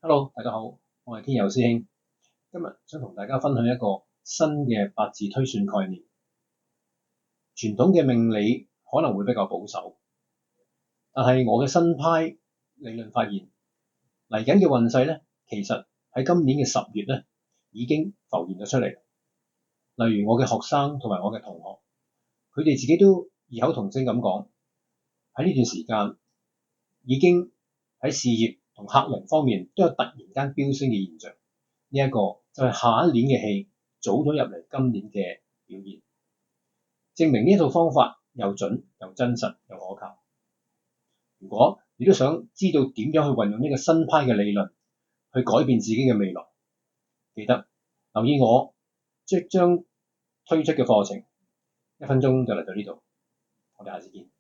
Hello，大家好，我係天佑師兄。今日想同大家分享一個新嘅八字推算概念。傳統嘅命理可能會比較保守，但係我嘅新派理論發現，嚟緊嘅運勢咧，其實喺今年嘅10月咧已經浮現咗出嚟。例如我嘅學生同埋我嘅同學，佢哋自己都異口同聲咁講，喺呢段時間已經喺事業同客人方面都有突然間飆升嘅現象。呢一個就係下一年嘅氣早咗入嚟今年嘅表現，證明呢套方法又準又真實又可靠。如果你都想知道點樣去運用呢個新派嘅理論去改變自己嘅未來，記得留意我即將推出嘅課程，1分鐘就嚟到呢度，我哋下次見。